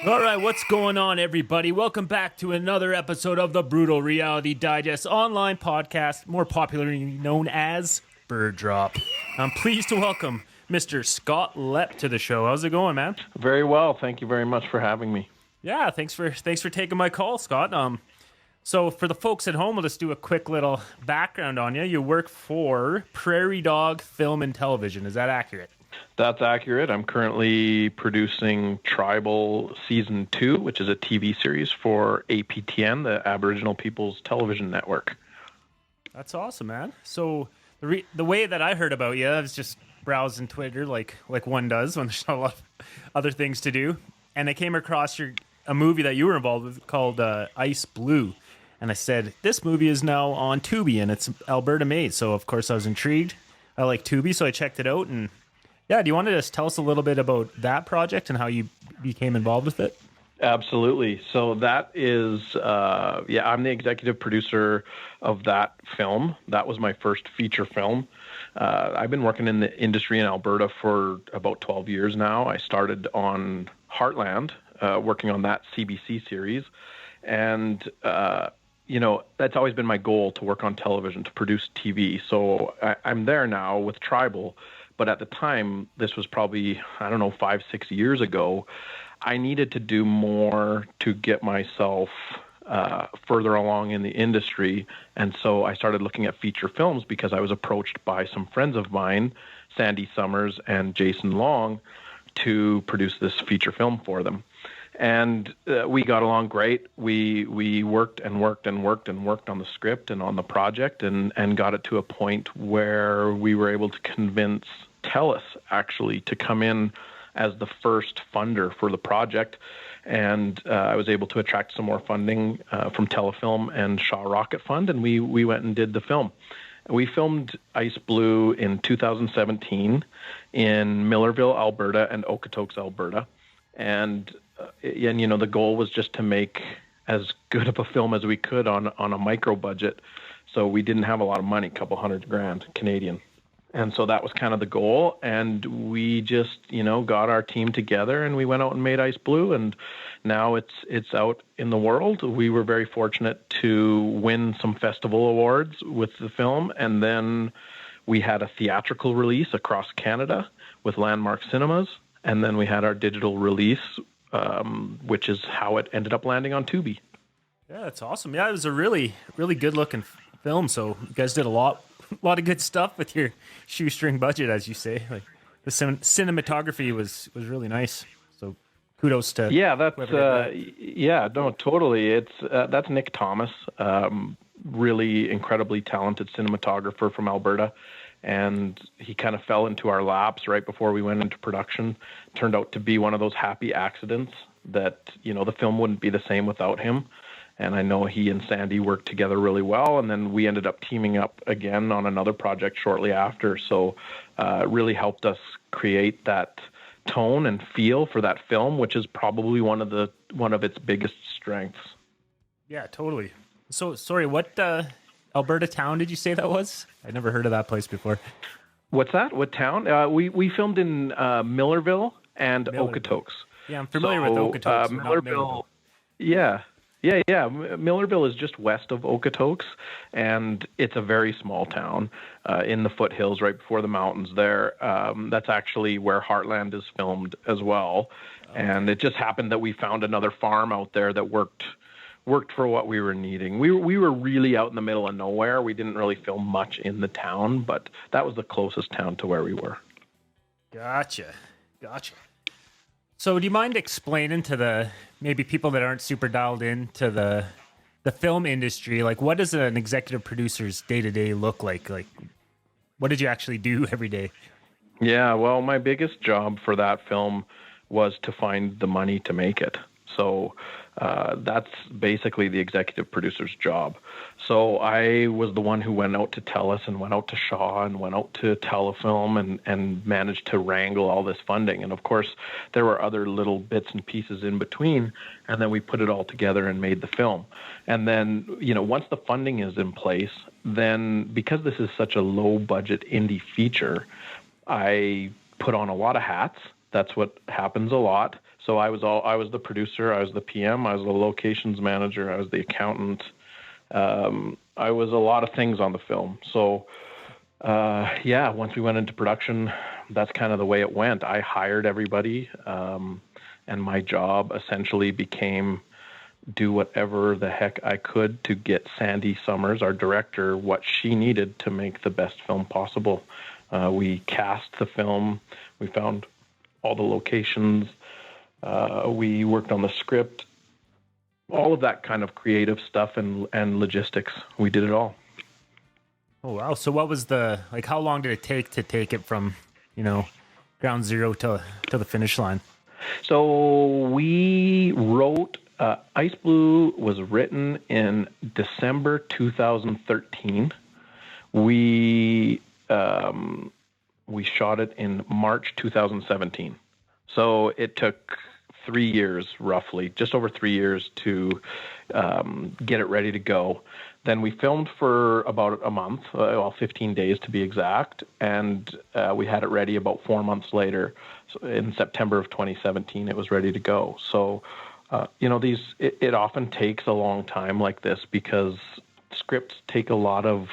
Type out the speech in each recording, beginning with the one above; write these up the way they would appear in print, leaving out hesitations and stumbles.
All right, what's going on, everybody? Welcome back to another episode of the Brutal Reality Digest online podcast, more popularly known as Bird Drop. I'm pleased to welcome Mr. Scott Lepp to the show. How's it going, man? Very well. Thank you very much for having me. Yeah, thanks for taking my call, Scott. So for the folks at home, we'll just do a quick little background on you. You work for Prairie Dog Film and Television. Is that accurate? That's accurate. I'm currently producing Tribal Season 2, which is a TV series for APTN, the Aboriginal People's Television Network. That's awesome, man. So the way that I heard about you, I was just browsing Twitter like one does when there's not a lot of other things to do. And I came across a movie that you were involved with called Ice Blue. And I said, this movie is now on Tubi, and it's Alberta made. So, of course, I was intrigued. I like Tubi, so I checked it out, and yeah, do you want to just tell us a little bit about that project and how you became involved with it? Absolutely. So that is, I'm the executive producer of that film. That was my first feature film. I've been working in the industry in Alberta for about 12 years now. I started on Heartland, working on that CBC series. And, that's always been my goal, to work on television, to produce TV. So I'm there now with Tribal. But at the time, this was probably, 5-6 years ago, I needed to do more to get myself further along in the industry. And so I started looking at feature films because I was approached by some friends of mine, Sandy Summers and Jason Long, to produce this feature film for them. And we got along great. We worked on the script and on the project and got it to a point where we were able to convince TELUS actually to come in as the first funder for the project. And I was able to attract some more funding from Telefilm and Shaw Rocket Fund, and we went and did the film. We filmed Ice Blue in 2017 in Millerville, Alberta, and Okotoks, Alberta. And the goal was just to make as good of a film as we could on a micro budget. So we didn't have a lot of money, $200,000 Canadian. And so that was kind of the goal. And we just, got our team together and we went out and made Ice Blue. And now it's out in the world. We were very fortunate to win some festival awards with the film. And then we had a theatrical release across Canada with Landmark Cinemas. And then we had our digital release, which is how it ended up landing on Tubi. Yeah, that's awesome. Yeah, it was a really, really good-looking film. So you guys did a lot of good stuff with your shoestring budget, as you say. Like the cinematography was really nice. So kudos to totally. It's that's Nick Thomas, really incredibly talented cinematographer from Alberta. And he kind of fell into our laps right before we went into production. Turned out to be one of those happy accidents that, the film wouldn't be the same without him. And I know he and Sandy worked together really well. And then we ended up teaming up again on another project shortly after. So it really helped us create that tone and feel for that film, which is probably one of its biggest strengths. Yeah, totally. So, sorry, what Alberta town did you say that was? I never heard of that place before. What's that? What town? We filmed in Millerville and Okotoks. Yeah, I'm familiar with Okotoks. Millerville. Yeah. Millerville is just west of Okotoks, and it's a very small town in the foothills right before the mountains there. That's actually where Heartland is filmed as well. Okay. And it just happened that we found another farm out there that worked for what we were needing. We were really out in the middle of nowhere. We didn't really film much in the town, but that was the closest town to where we were. Gotcha. So do you mind explaining to the maybe people that aren't super dialed into the film industry, like what does an executive producer's day-to-day look like? Like what did you actually do every day? Yeah, well, my biggest job for that film was to find the money to make it. So that's basically the executive producer's job. So I was the one who went out to TELUS and went out to Shaw and went out to Telefilm and managed to wrangle all this funding. And of course, there were other little bits and pieces in between. And then we put it all together and made the film. And then, once the funding is in place, then because this is such a low budget indie feature, I put on a lot of hats That's what happens a lot. So I was the producer, I was the PM, I was the locations manager, I was the accountant. I was a lot of things on the film. So once we went into production, that's kind of the way it went. I hired everybody, and my job essentially became do whatever the heck I could to get Sandy Summers, our director, what she needed to make the best film possible. We cast the film, we found all the locations, we worked on the script, all of that kind of creative stuff and logistics. We did it all. Oh, wow. So what was how long did it take it from, ground zero to the finish line? So we wrote, Ice Blue was written in December 2013. We shot it in March 2017. So it took 3 years, roughly, just over 3 years to get it ready to go. Then we filmed for about a month, 15 days to be exact, and we had it ready about 4 months later. So in September of 2017, it was ready to go. So, it often takes a long time like this because scripts take a lot of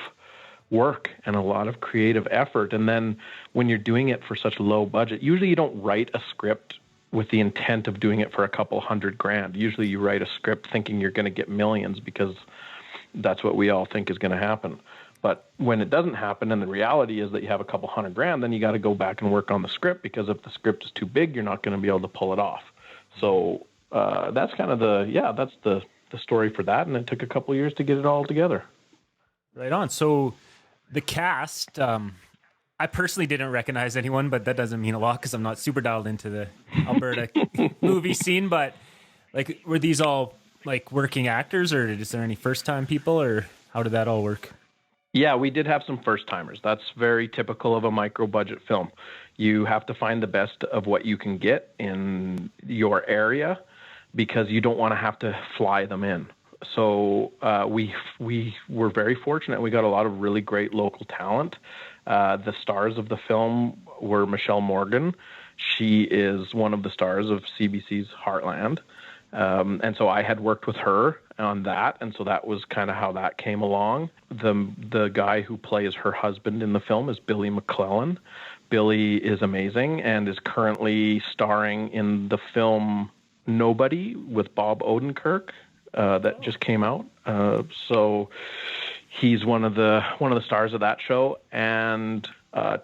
work and a lot of creative effort. And then when you're doing it for such a low budget, usually you don't write a script with the intent of doing it for a couple $100,000. Usually you write a script thinking you're going to get millions because that's what we all think is going to happen. But when it doesn't happen and the reality is that you have a couple $100,000, then you got to go back and work on the script, because if the script is too big, you're not going to be able to pull it off. So that's kind of that's the story for that. And it took a couple years to get it all together. Right on. So the cast, I personally didn't recognize anyone, but that doesn't mean a lot because I'm not super dialed into the Alberta movie scene. But were these all working actors, or is there any first time people, or how did that all work? Yeah, we did have some first timers. That's very typical of a micro budget film. You have to find the best of what you can get in your area because you don't want to have to fly them in. So we were very fortunate. We got a lot of really great local talent. The stars of the film were Michelle Morgan. She is one of the stars of CBC's Heartland. And so I had worked with her on that, and so that was kind of how that came along. The guy who plays her husband in the film is Billy McClellan. Billy is amazing and is currently starring in the film Nobody with Bob Odenkirk that just came out. So he's one of the stars of that show. And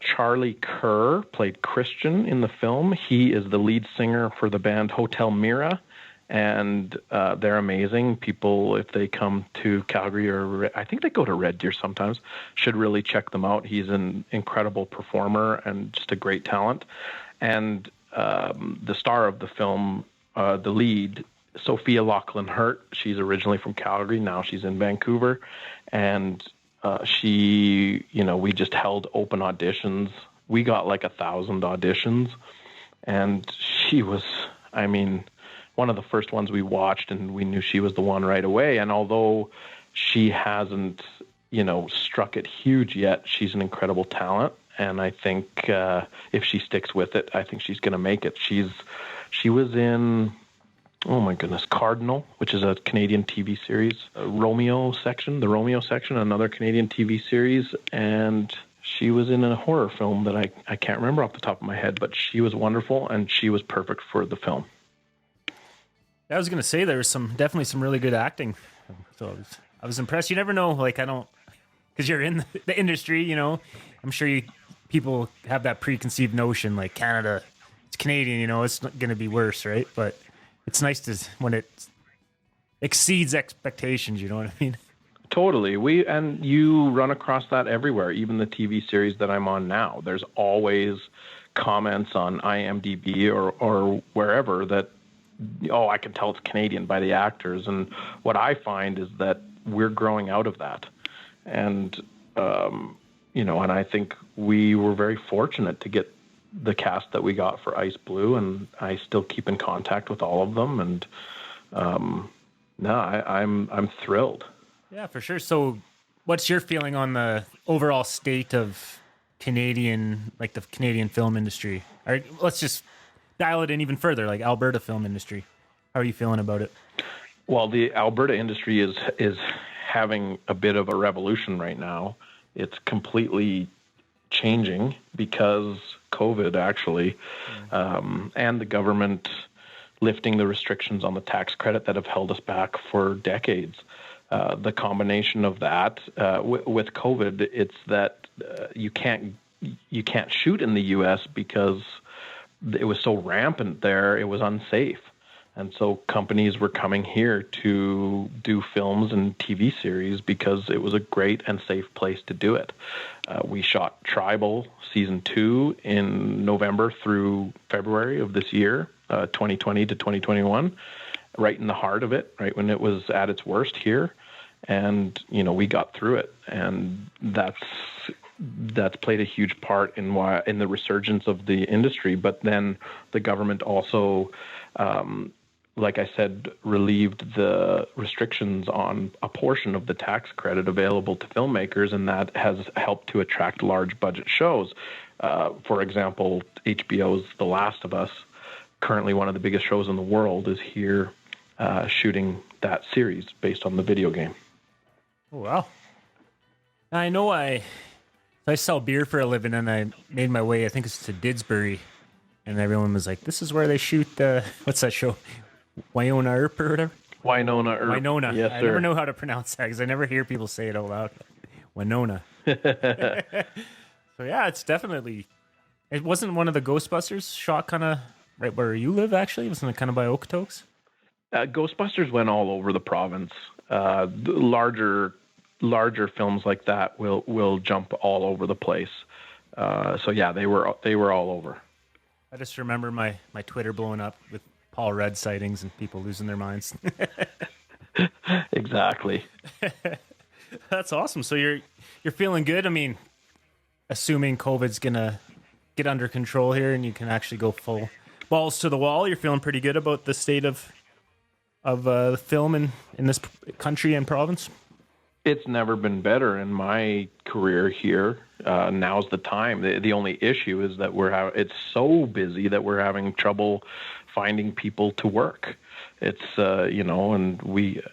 Charlie Kerr played Christian in the film. He is the lead singer for the band Hotel Mira. And they're amazing. People, if they come to Calgary, or I think they go to Red Deer sometimes, should really check them out. He's an incredible performer and just a great talent. And the star of the film, the lead, Sophia Lachlan-Hurt, she's originally from Calgary. Now she's in Vancouver. And she, we just held open auditions. We got 1,000 auditions. And she was, one of the first ones we watched, and we knew she was the one right away. And although she hasn't, struck it huge yet, she's an incredible talent. And I think if she sticks with it, I think she's going to make it. She was in, oh my goodness, Cardinal, which is a Canadian TV series, the Romeo section, another Canadian TV series. And she was in a horror film that I can't remember off the top of my head, but she was wonderful, and she was perfect for the film. I was going to say there was definitely some really good acting. So I was impressed. You never know, because you're in the industry, I'm sure people have that preconceived notion, Canada, it's Canadian, it's not going to be worse, right? But it's nice when it exceeds expectations, you know what I mean? Totally. And you run across that everywhere, even the TV series that I'm on now. There's always comments on IMDb or wherever that, I can tell it's Canadian by the actors. And what I find is that we're growing out of that. And, and I think we were very fortunate to get the cast that we got for Ice Blue, and I still keep in contact with all of them. And, I'm thrilled. Yeah, for sure. So what's your feeling on the overall state of Canadian, the Canadian film industry? All right, let's just dial it in even further, like Alberta film industry. How are you feeling about it? Well, the Alberta industry is having a bit of a revolution right now. It's completely changing because COVID, actually, and the government lifting the restrictions on the tax credit that have held us back for decades. The combination of that with COVID, it's that you can't shoot in the U.S. because it was so rampant there. It was unsafe. And so companies were coming here to do films and TV series because it was a great and safe place to do it. We shot Tribal Season 2 in November through February of this year, 2020 to 2021, right in the heart of it, right when it was at its worst here. And, we got through it. And that's played a huge part in the resurgence of the industry. But then the government also, like I said, relieved the restrictions on a portion of the tax credit available to filmmakers, and that has helped to attract large budget shows. For example, HBO's The Last of Us, currently one of the biggest shows in the world, is here shooting that series based on the video game. Oh, wow. I know I sell beer for a living, and I made my way, I think it's to Didsbury, and everyone was like, this is where they shoot what's that show? Winona Earp or whatever? Winona Earp. Winona. Yes, I sir. never know how to pronounce that because I never hear people say it out loud. Winona. So yeah, it's definitely. It wasn't one of the Ghostbusters shot kind of right where you live. Actually, wasn't it kind of by Okotoks? Ghostbusters went all over the province. Larger films like that will jump all over the place. So yeah, they were all over. I just remember my Twitter blowing up with Paul Rudd sightings and people losing their minds. Exactly. That's awesome. So you're feeling good. I mean, assuming COVID's gonna get under control here and you can actually go full balls to the wall, you're feeling pretty good about the state of the film in this country and province. It's never been better in my career here. Now's the time. The only issue is that it's so busy that we're having trouble finding people to work. It's and we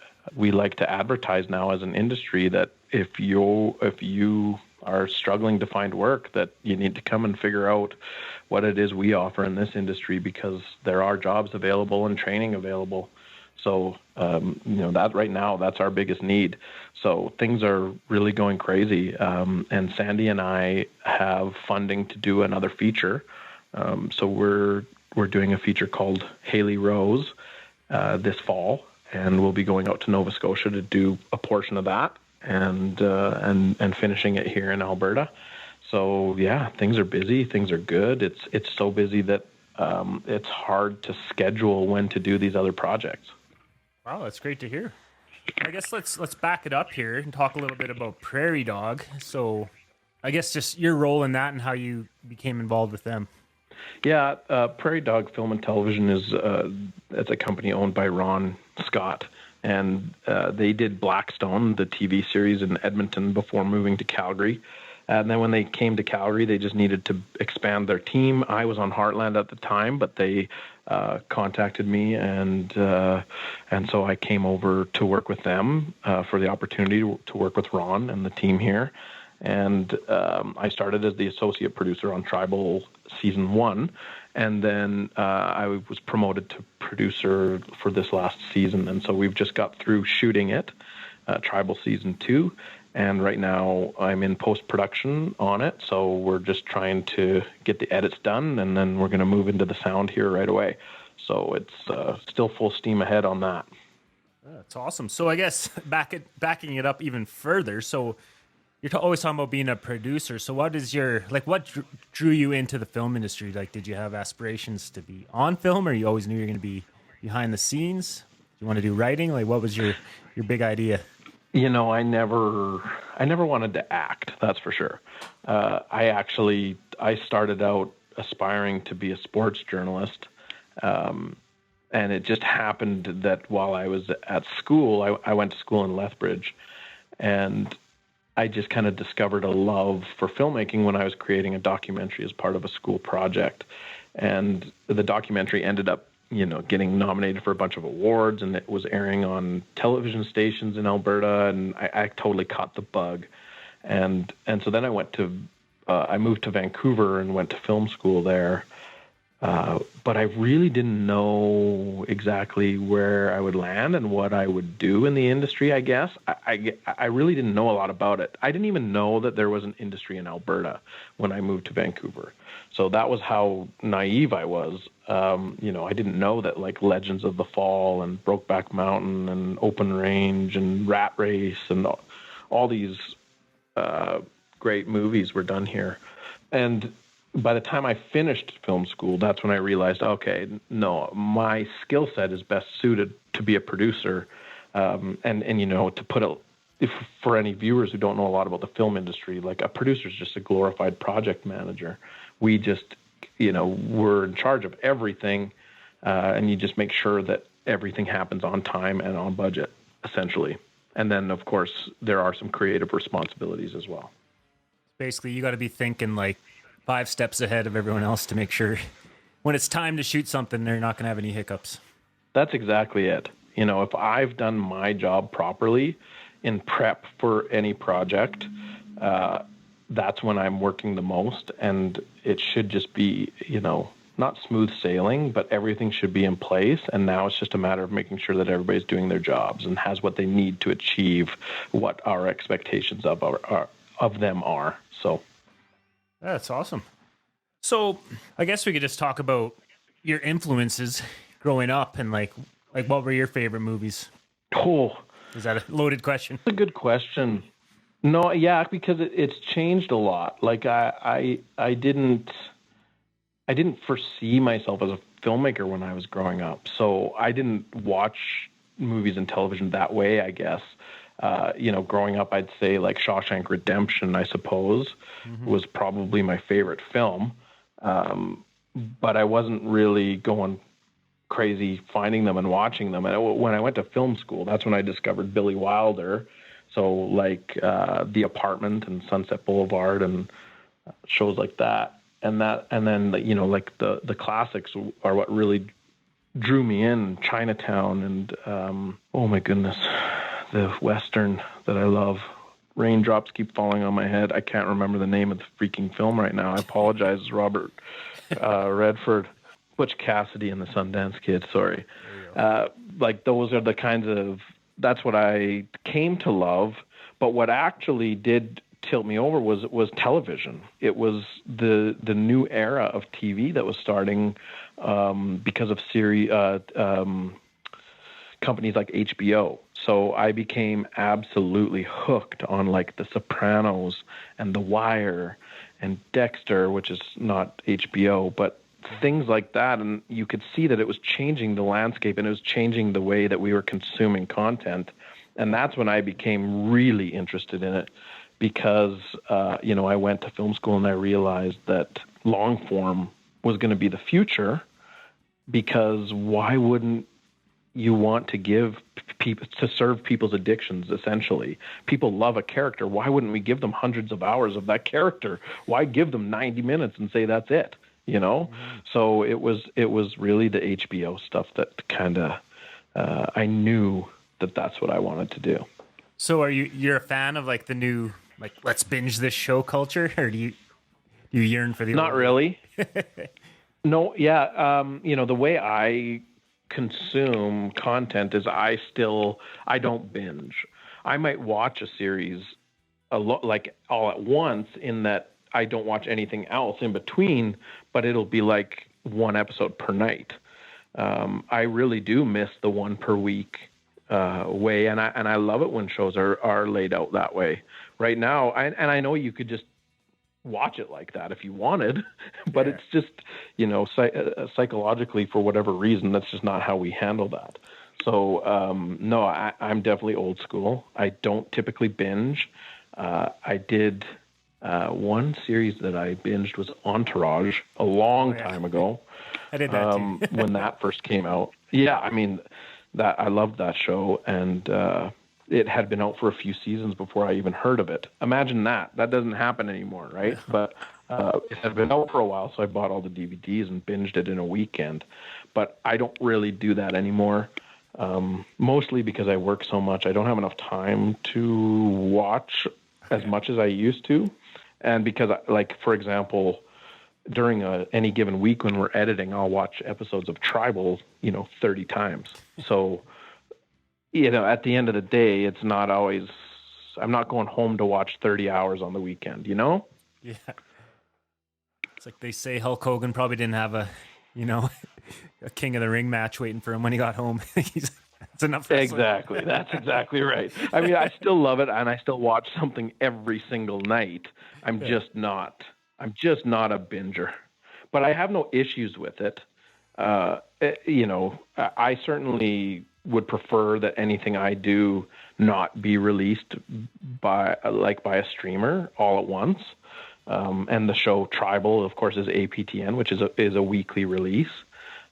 like to advertise now as an industry that if you are struggling to find work, that you need to come and figure out what it is we offer in this industry, because there are jobs available and training available. So, that right now, that's our biggest need. So things are really going crazy. And Sandy and I have funding to do another feature. So we're doing a feature called Haley Rose this fall, and we'll be going out to Nova Scotia to do a portion of that and finishing it here in Alberta. So yeah, things are busy. Things are good. It's so busy that it's hard to schedule when to do these other projects. Wow, that's great to hear. I guess let's back it up here and talk a little bit about Prairie Dog. So I guess just your role in that and how you became involved with them. Yeah, Prairie Dog Film and Television it's a company owned by Ron Scott, and they did Blackstone, the TV series in Edmonton, before moving to Calgary. And then when they came to Calgary, they just needed to expand their team. I was on Heartland at the time, but they contacted me, and so I came over to work with them for the opportunity to work with Ron and the team here. And I started as the associate producer on Tribal Season 1, and then I was promoted to producer for this last season. And so we've just got through shooting it, Tribal Season 2. And right now I'm in post-production on it, so we're just trying to get the edits done, and then we're going to move into the sound here right away. So it's still full steam ahead on that. That's awesome. So I guess backing it up even further, so you're always talking about being a producer. So what drew you into the film industry? Like, did you have aspirations to be on film, or you always knew you were going to be behind the scenes? Do you want to do writing? Like, what was your big idea? I never wanted to act, that's for sure. I started out aspiring to be a sports journalist. And it just happened that while I was at school, I went to school in Lethbridge, and I just kind of discovered a love for filmmaking when I was creating a documentary as part of a school project. And the documentary ended up, getting nominated for a bunch of awards, and it was airing on television stations in Alberta, and I totally caught the bug. And so then I moved to Vancouver and went to film school there. But I really didn't know exactly where I would land and what I would do in the industry, I guess. I really didn't know a lot about it. I didn't even know that there was an industry in Alberta when I moved to Vancouver. So that was how naive I was. I didn't know that like Legends of the Fall and Brokeback Mountain and Open Range and Rat Race and all these great movies were done here. And by the time I finished film school, that's when I realized, okay, no, my skill set is best suited to be a producer. And to put it, for any viewers who don't know a lot about the film industry, like a producer is just a glorified project manager. We just, we're in charge of everything, and you just make sure that everything happens on time and on budget, essentially. And then, of course, there are some creative responsibilities as well. Basically, you got to be thinking like 5 steps ahead of everyone else to make sure when it's time to shoot something, they're not going to have any hiccups. That's exactly it. If I've done my job properly in prep for any project, that's when I'm working the most, and it should just be, not smooth sailing, but everything should be in place. And now it's just a matter of making sure that everybody's doing their jobs and has what they need to achieve what our expectations of them are. So that's awesome. So I guess we could just talk about your influences growing up and like what were your favorite movies? Oh, is that a loaded question? That's a good question. No, yeah, because it's changed a lot. Like I didn't foresee myself as a filmmaker when I was growing up. So I didn't watch movies and television that way, I guess. Growing up, I'd say like Shawshank Redemption, I suppose, was probably my favorite film. But I wasn't really going crazy finding them and watching them. And when I went to film school, that's when I discovered Billy Wilder. So like The Apartment and Sunset Boulevard and shows like that. And then like the classics are what really drew me in. Chinatown and oh my goodness, the Western that I love. Raindrops Keep Falling on My Head. I can't remember the name of the freaking film right now. I apologize, Robert Redford. Butch Cassidy and the Sundance Kid, sorry. Like those are the kinds of, that's what I came to love. But what actually did tilt me over was television. It was the new era of TV that was starting because of companies like HBO. So I became absolutely hooked on like The Sopranos and The Wire and Dexter, which is not HBO, but things like that. And you could see that it was changing the landscape and it was changing the way that we were consuming content. And that's when I became really interested in it because, I went to film school and I realized that long form was going to be the future, because why wouldn't you want to give people to serve people's addictions? Essentially, people love a character. Why wouldn't we give them hundreds of hours of that character? Why give them 90 minutes and say that's it? So it was really the HBO stuff that kind of I knew that that's what I wanted to do. So you're a fan of like the new like let's binge this show culture, or do you yearn for the not old really? No, yeah. The way I consume content is I don't binge. I might watch a series like all at once, in that I don't watch anything else in between, but it'll be like one episode per night. I really do miss the one per week way, and I love it when shows are laid out that way. Right now, I know you could just watch it like that if you wanted, but it's just psychologically, for whatever reason, that's just not how we handle that. So no, I'm definitely old school. I don't typically binge. I did one series that I binged was Entourage a long time ago. I did that too. When that first came out. Yeah, I mean, that I loved that show, and it had been out for a few seasons before I even heard of it. Imagine that. That doesn't happen anymore, right? But It had been out for a while, so I bought all the DVDs and binged it in a weekend. But I don't really do that anymore, mostly because I work so much. I don't have enough time to watch as much as I used to. And because, like, for example, during any given week when we're editing, I'll watch episodes of Tribal, 30 times. So, at the end of the day, it's not always, I'm not going home to watch 30 hours on the weekend, Yeah. It's like they say Hulk Hogan probably didn't have a King of the Ring match waiting for him when he got home. That's enough wrestling. Exactly. That's exactly right. I mean, I still love it, and I still watch something every single night. I'm just not a binger, but I have no issues with it. I certainly would prefer that anything I do not be released by a streamer all at once. And the show Tribal, of course, is APTN, which is a weekly release.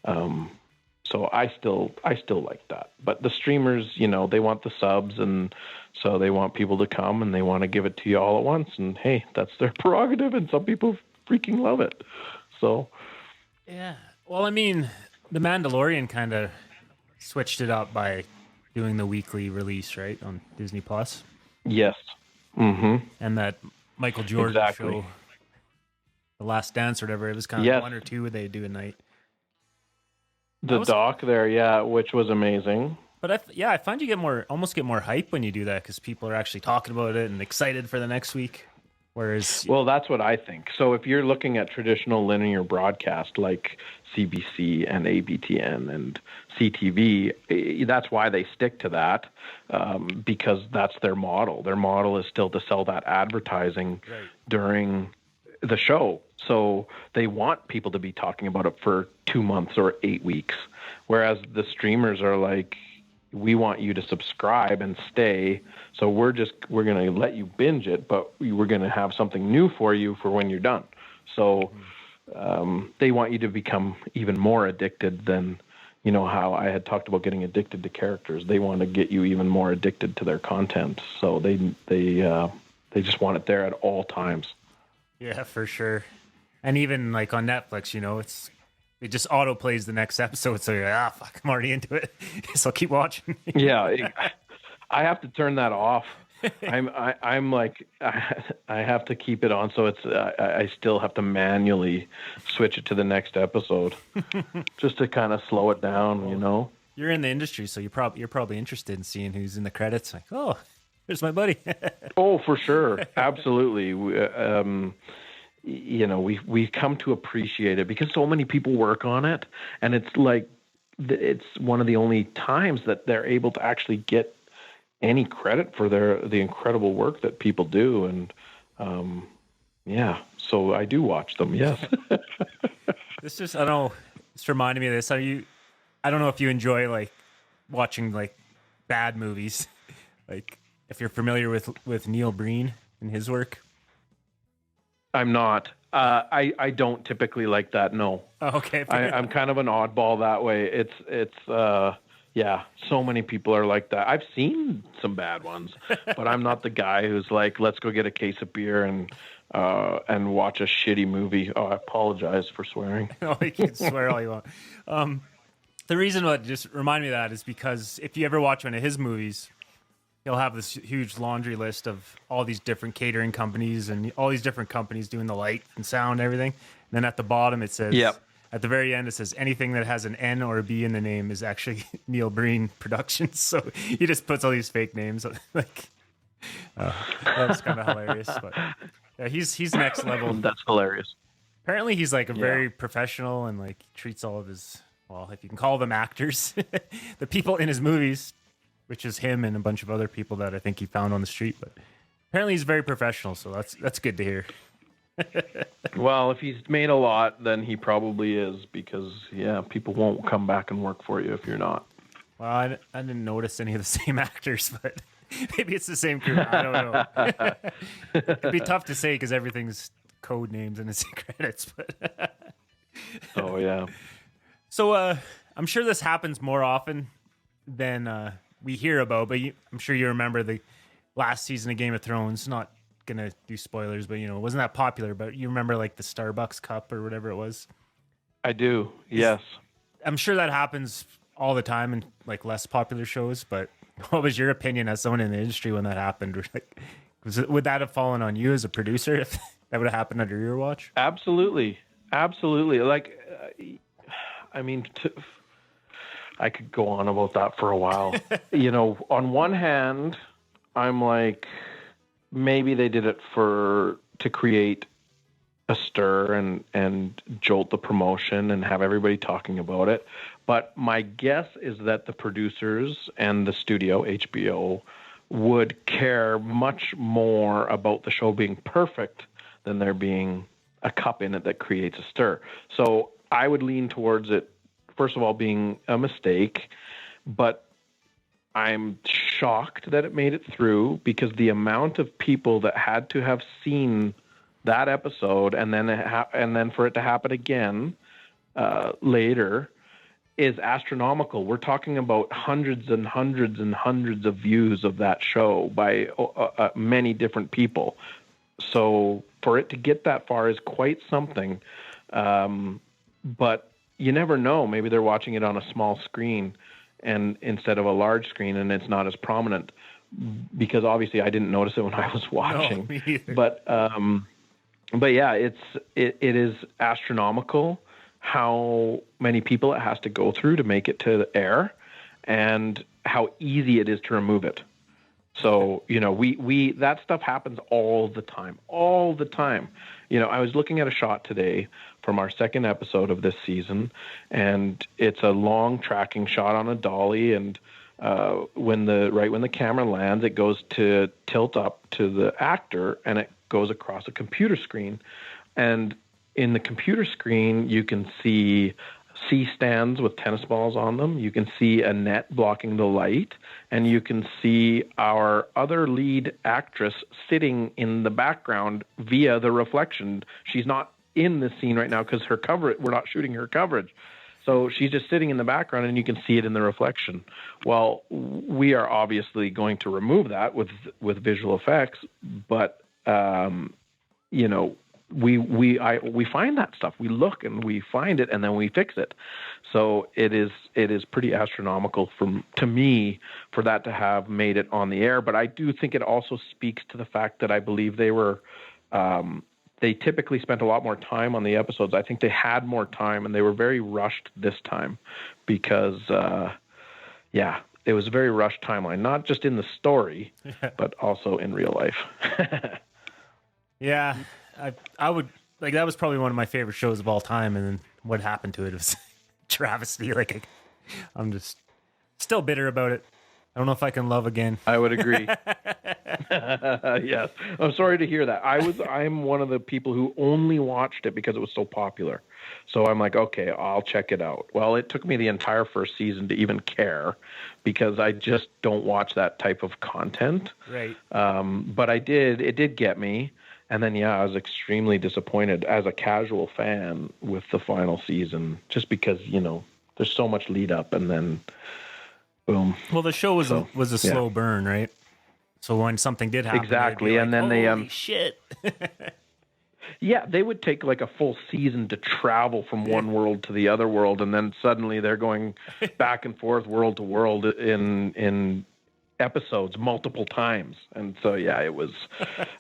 So I still like that. But the streamers, they want the subs, and so they want people to come and they want to give it to you all at once. And hey, that's their prerogative, and some people freaking love it. So yeah. Well, I mean, The Mandalorian kind of switched it up by doing the weekly release, right, on Disney Plus. Yes. Mm-hmm. And that Michael Jordan show, The Last Dance or whatever, it was kind of one or two they do a night. The doc there, yeah, which was amazing. But I find you almost get more hype when you do that because people are actually talking about it and excited for the next week. Whereas, well, that's what I think. So if you're looking at traditional linear broadcast like CBC and ABTN and CTV, that's why they stick to that, because that's their model. Their model is still to sell that advertising during the show. So they want people to be talking about it for 2 months or 8 weeks, whereas the streamers are like, we want you to subscribe and stay. So we're going to let you binge it, but we're going to have something new for you for when you're done. So they want you to become even more addicted than, how I had talked about getting addicted to characters. They want to get you even more addicted to their content. So they just want it there at all times. Yeah, for sure. And even like on Netflix, it just auto plays the next episode, so you're like, fuck, I'm already into it, so I'll keep watching. Yeah, I have to turn that off. I'm like, I have to keep it on, so it's I still have to manually switch it to the next episode, just to kind of slow it down. You're in the industry, so you're probably interested in seeing who's in the credits. Like, oh, there's my buddy. Oh, for sure, absolutely. We come to appreciate it because so many people work on it, and it's like it's one of the only times that they're able to actually get any credit for the incredible work that people do. And so I do watch them. Yes. This reminded me of this. I don't know if you enjoy like watching like bad movies, like if you're familiar with Neil Breen and his work. I'm not. I don't typically like that. No. Oh, okay. I'm kind of an oddball that way. It's so many people are like that. I've seen some bad ones, but I'm not the guy who's like, let's go get a case of beer and watch a shitty movie. Oh, I apologize for swearing. Oh, you can swear all you want. The reason what just reminded me of that is because if you ever watch one of his movies, he'll have this huge laundry list of all these different catering companies and all these different companies doing the light and sound and everything. And then at the bottom it says, at the very end it says anything that has an N or a B in the name is actually Neil Breen Productions. So he just puts all these fake names. Like, that's kind of hilarious. But yeah, he's next level. That's hilarious. Apparently he's like a very professional and like treats all of his, well, if you can call them actors, the people in his movies, which is him and a bunch of other people that I think he found on the street. But apparently he's very professional, so that's good to hear. Well, if he's made a lot, then he probably is, because, people won't come back and work for you if you're not. Well, I didn't notice any of the same actors, but maybe it's the same crew. I don't know. It'd be tough to say because everything's code names in his credits. But oh, yeah. So I'm sure this happens more often than... we hear about, but I'm sure you remember the last season of Game of Thrones, not gonna do spoilers, but it wasn't that popular. But you remember like the Starbucks cup or whatever it was? I do. Yes. I'm sure that happens all the time in like less popular shows. But what was your opinion as someone in the industry when that happened? Like, would that have fallen on you as a producer if that would have happened under your watch? Absolutely. Absolutely. Like, I mean, I could go on about that for a while. On one hand, I'm like, maybe they did it to create a stir and jolt the promotion and have everybody talking about it. But my guess is that the producers and the studio, HBO, would care much more about the show being perfect than there being a cup in it that creates a stir. So I would lean towards it, first of all, being a mistake, but I'm shocked that it made it through, because the amount of people that had to have seen that episode and then for it to happen again later is astronomical. We're talking about hundreds and hundreds and hundreds of views of that show by many different people. So for it to get that far is quite something. But you never know. Maybe they're watching it on a small screen and instead of a large screen, and it's not as prominent, because obviously I didn't notice it when I was watching. No, me either. But yeah, it is astronomical how many people it has to go through to make it to the air, and how easy it is to remove it. So, we that stuff happens all the time. I was looking at a shot today from our second episode of this season, and it's a long tracking shot on a dolly, and when the camera lands, it goes to tilt up to the actor, and it goes across a computer screen. And in the computer screen, you can see C-stands with tennis balls on them. You can see a net blocking the light, and you can see our other lead actress sitting in the background via the reflection. She's not in the scene right now because we're not shooting her coverage. So she's just sitting in the background, and you can see it in the reflection. Well, we are obviously going to remove that with visual effects, but we find that stuff. We look and we find it, and then we fix it. So it is pretty astronomical to me for that to have made it on the air. But I do think it also speaks to the fact that I believe they typically spent a lot more time on the episodes. I think they had more time, and they were very rushed this time because, it was a very rushed timeline, not just in the story, but also in real life. Yeah, I would like, that was probably one of my favorite shows of all time, and then what happened to it was travesty. Like, I'm just still bitter about it. I don't know if I can love again. I would agree. Yes. I'm sorry to hear that. I'm one of the people who only watched it because it was so popular. So I'm like, okay, I'll check it out. Well, it took me the entire first season to even care, because I just don't watch that type of content. Right. But it did get me. And then, I was extremely disappointed as a casual fan with the final season, just because, there's so much lead up, and then boom. Well, the show was a slow burn, right? So when something did happen, exactly, and then holy shit. Yeah, they would take like a full season to travel from one world to the other world, and then suddenly they're going back and forth world to world in episodes multiple times. And so, it was,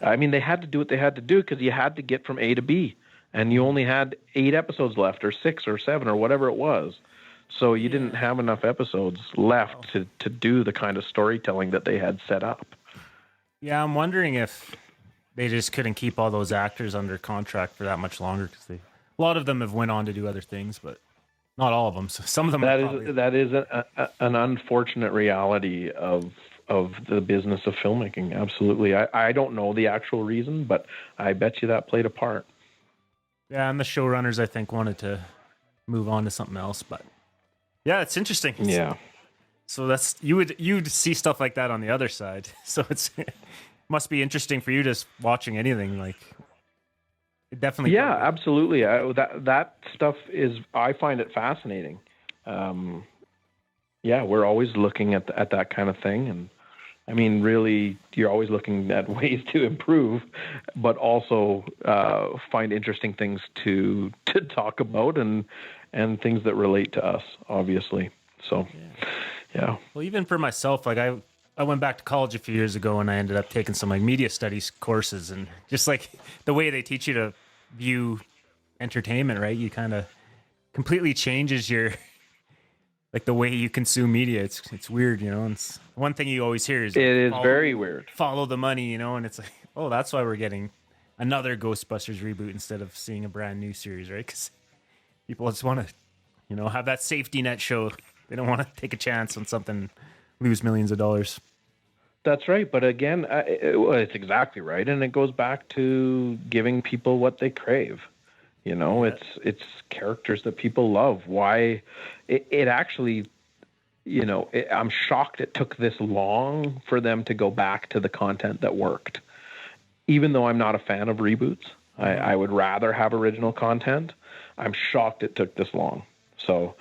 I mean, they had to do what they had to do because you had to get from A to B, and you only had 8 episodes left, or 6 or 7 or whatever it was. So you didn't have enough episodes left to do the kind of storytelling that they had set up. Yeah, I'm wondering if they just couldn't keep all those actors under contract for that much longer, because a lot of them have went on to do other things, but not all of them. So some of them. That is an unfortunate reality of the business of filmmaking. Absolutely. I don't know the actual reason, but I bet you that played a part. Yeah, and the showrunners, I think, wanted to move on to something else, but yeah, it's interesting. Yeah. So that's you'd see stuff like that on the other side. So it must be interesting for you just watching anything like. It definitely. Yeah, absolutely. That stuff is. I find it fascinating. We're always looking at that kind of thing, and I mean, really, you're always looking at ways to improve, but also find interesting things to talk about and things that relate to us, obviously. So, yeah. Well, even for myself, like I went back to college a few years ago and I ended up taking some like media studies courses, and just like the way they teach you to view entertainment, right? You kind of completely changes your like the way you consume media. It's weird, you know. And it's, one thing you always hear is It is very weird. follow the money, you know, and it's like, oh, that's why we're getting another Ghostbusters reboot instead of seeing a brand new series, right? Because people just want to, you know, have that safety net show. They don't want to take a chance on something, lose millions of dollars. That's right. But again, it's exactly right. And it goes back to giving people what they crave. You know, it's characters that people love. Why it actually, you know, I'm shocked it took this long for them to go back to the content that worked. Even though I'm not a fan of reboots, I would rather have original content. I'm shocked it took this long. So,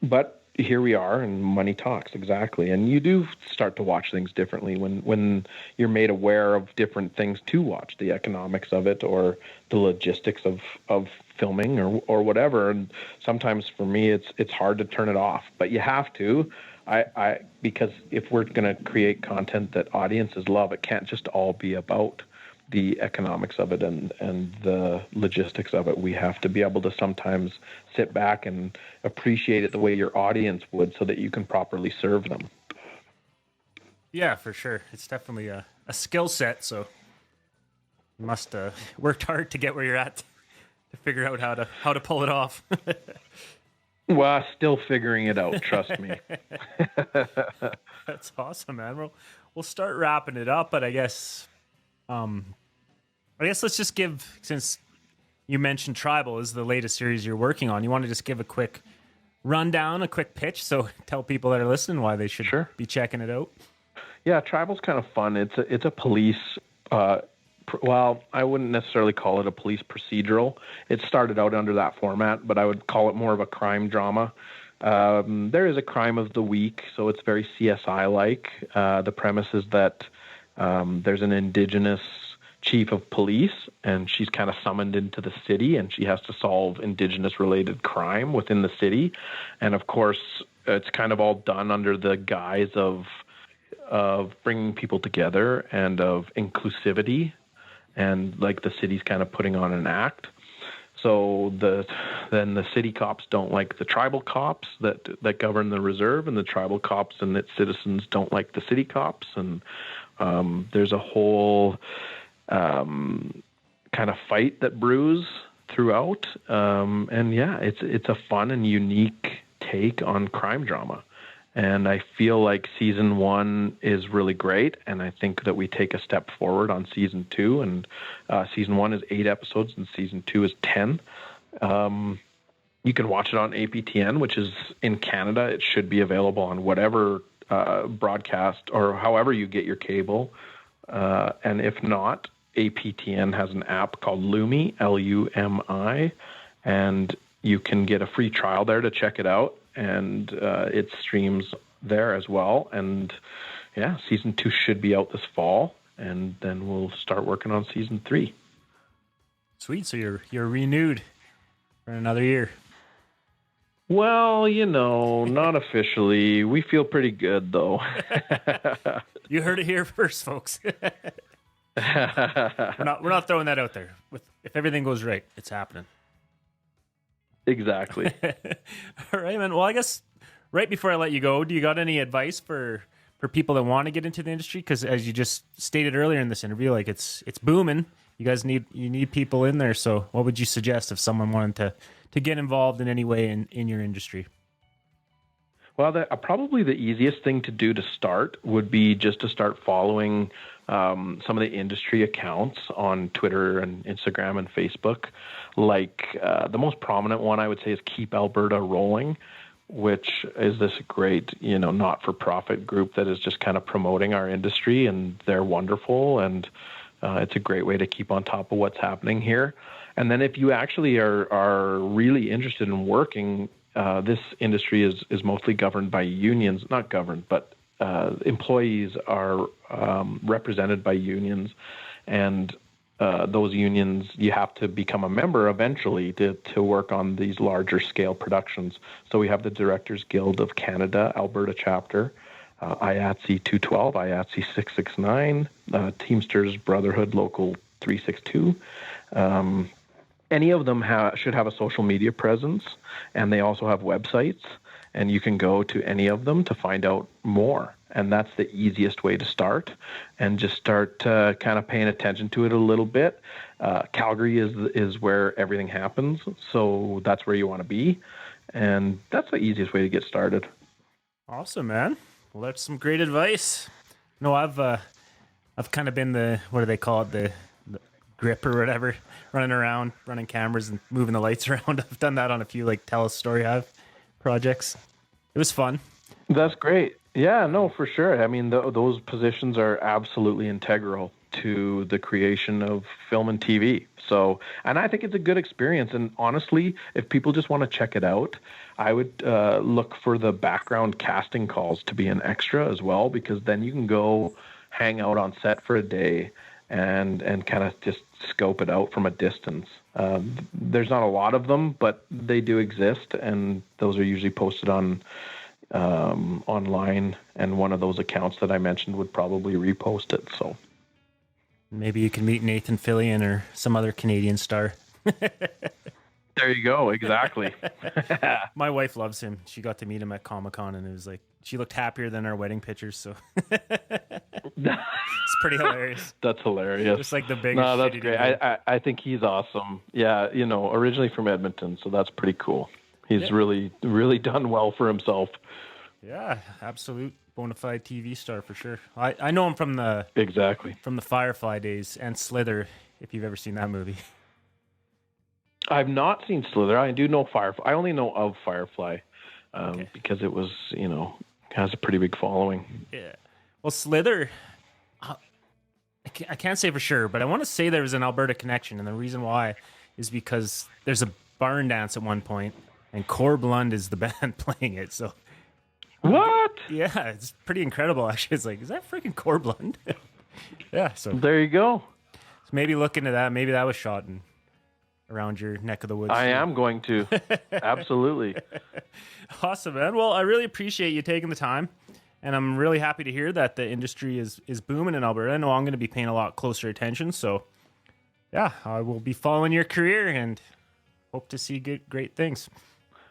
but here we are, and money talks, exactly. And you do start to watch things differently when you're made aware of different things to watch, the economics of it or the logistics of filming or whatever. And sometimes for me, it's hard to turn it off, but you have to. Because if we're going to create content that audiences love, it can't just all be about the economics of it and the logistics of it. We have to be able to sometimes sit back and appreciate it the way your audience would, so that you can properly serve them. Yeah, for sure. It's definitely a skill set. So you must worked hard to get where you're at to figure out how to pull it off. Well, still figuring it out. Trust me. That's awesome, man. We'll start wrapping it up, but I guess let's just give, since you mentioned Tribal is the latest series you're working on, you want to just give a quick rundown, a quick pitch, so tell people that are listening why they should be checking it out. Yeah, Tribal's kind of fun. It's a police. Well, I wouldn't necessarily call it a police procedural. It started out under that format, but I would call it more of a crime drama. There is a crime of the week, so it's very CSI-like. The premise is that there's an Indigenous chief of police, and she's kind of summoned into the city, and she has to solve Indigenous-related crime within the city. And of course, it's kind of all done under the guise of bringing people together and of inclusivity, and like the city's kind of putting on an act. So then the city cops don't like the tribal cops that govern the reserve, and the tribal cops and its citizens don't like the city cops, and there's a whole kind of fight that brews throughout. And yeah, it's a fun and unique take on crime drama. And I feel like season 1 is really great, and I think that we take a step forward on season 2. And season 1 is 8 episodes, and season 2 is 10. You can watch it on APTN, which is in Canada. It should be available on whatever broadcast or however you get your cable. And if not, APTN has an app called Lumi, Lumi, and you can get a free trial there to check it out. And it streams there as well. And yeah, season 2 should be out this fall, and then we'll start working on season 3. Sweet. So you're renewed for another year. Well, you know, not officially. We feel pretty good, though. You heard it here first, folks. We're not throwing that out there. If everything goes right, it's happening. Exactly. All right, man. Well, I guess right before I let you go, do you got any advice for people that want to get into the industry? Because as you just stated earlier in this interview, like it's booming. You guys need people in there. So what would you suggest if someone wanted to get involved in any way in your industry? Well, probably the easiest thing to do to start would be just to start following some of the industry accounts on Twitter and Instagram and Facebook. Like the most prominent one I would say is Keep Alberta Rolling, which is this great, not-for-profit group that is just kind of promoting our industry, and they're wonderful, and it's a great way to keep on top of what's happening here. And then if you actually are really interested in working, this industry is mostly governed by unions, not governed, but employees are represented by unions, and those unions, you have to become a member eventually to work on these larger scale productions. So we have the Directors Guild of Canada, Alberta chapter, IATSE 212, IATSE 669, Teamsters Brotherhood Local 362. Any of them should have a social media presence, and they also have websites, and you can go to any of them to find out more. And that's the easiest way to start, and just start kind of paying attention to it a little bit. Calgary is where everything happens, so that's where you want to be, and that's the easiest way to get started. Awesome, man. Well, that's some great advice. No, I've kind of been the, what do they call it, the grip or whatever, running around, running cameras and moving the lights around. I've done that on a few like Tell a Story Hive projects. It was fun. That's great. Yeah, no, for sure. I mean, those positions are absolutely integral to the creation of film and TV. So, and I think it's a good experience. And honestly, if people just want to check it out, I would look for the background casting calls to be an extra as well, because then you can go hang out on set for a day and kind of just scope it out from a distance. There's not a lot of them, but they do exist, and those are usually posted on online, and one of those accounts that I mentioned would probably repost it. So maybe you can meet Nathan Fillion or some other Canadian star. There you go. Exactly. My wife loves him. She got to meet him at Comic-Con, and it was like, she looked happier than our wedding pictures. So it's pretty hilarious. That's hilarious. Just like the biggest. No, that's great. I think he's awesome. Yeah. Originally from Edmonton. So that's pretty cool. He's really, really done well for himself. Yeah. Absolute bona fide TV star for sure. I know him from the Firefly days and Slither, if you've ever seen that movie. I've not seen Slither. I do know Firefly. I only know of Firefly because it was, has a pretty big following. Yeah. Well, Slither, I can't say for sure, but I want to say there was an Alberta connection, and the reason why is because there's a barn dance at one point, and Corb Lund is the band playing it. So what? Yeah, it's pretty incredible. Actually, it's like, is that freaking Corb Lund? Yeah. So there you go. So maybe look into that. Maybe that was shot around your neck of the woods. I am going to. Absolutely. Awesome, man. Well, I really appreciate you taking the time, and I'm really happy to hear that the industry is booming in Alberta. I know I'm going to be paying a lot closer attention, so yeah, I will be following your career and hope to see great things.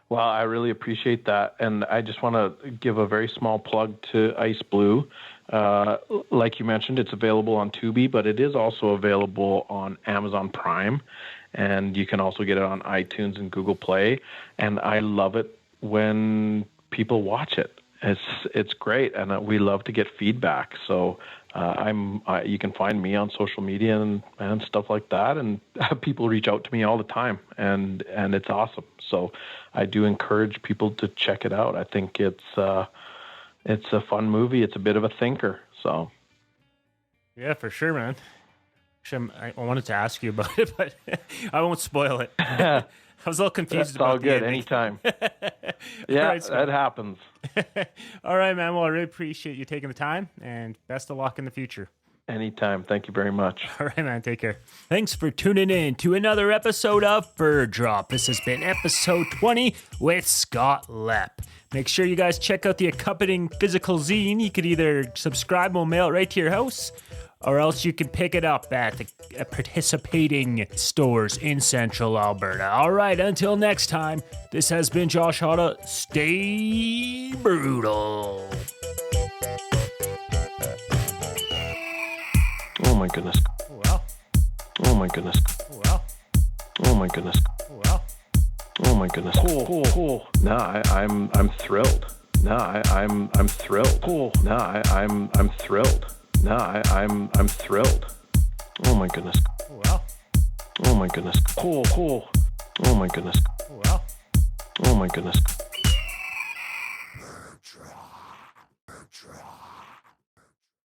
Well, I really appreciate that, and I just want to give a very small plug to Ice Blue. Like you mentioned, it's available on Tubi, but it is also available on Amazon Prime, and you can also get it on iTunes and Google Play. And I love it when people watch it. It's great, and we love to get feedback. So you can find me on social media and stuff like that, and people reach out to me all the time, and it's awesome. So I do encourage people to check it out. I think it's a fun movie. It's a bit of a thinker. So yeah, for sure, man. Actually, I wanted to ask you about it, but I won't spoil it. I was a little confused about it. It's all good. Anytime. Yeah, right, that happens. All right, man. Well, I really appreciate you taking the time, and best of luck in the future. Anytime. Thank you very much. All right, man. Take care. Thanks for tuning in to another episode of Bird Drop. This has been episode 20 with Scott Lepp. Make sure you guys check out the accompanying physical zine. You could either subscribe and we'll mail it right to your house, or else you can pick it up at the participating stores in Central Alberta. All right, until next time, this has been Josh Hotta. Stay brutal. Oh my goodness. Oh, wow. Oh my goodness. Oh, wow. Oh my goodness. Oh, wow. Oh my goodness. Cool. No, I'm thrilled. No, I'm thrilled. Cool. No, I'm thrilled. No, I'm thrilled. Oh my goodness. Oh, wow. Oh my goodness. Cool. Oh my goodness. Oh, wow. Oh my goodness.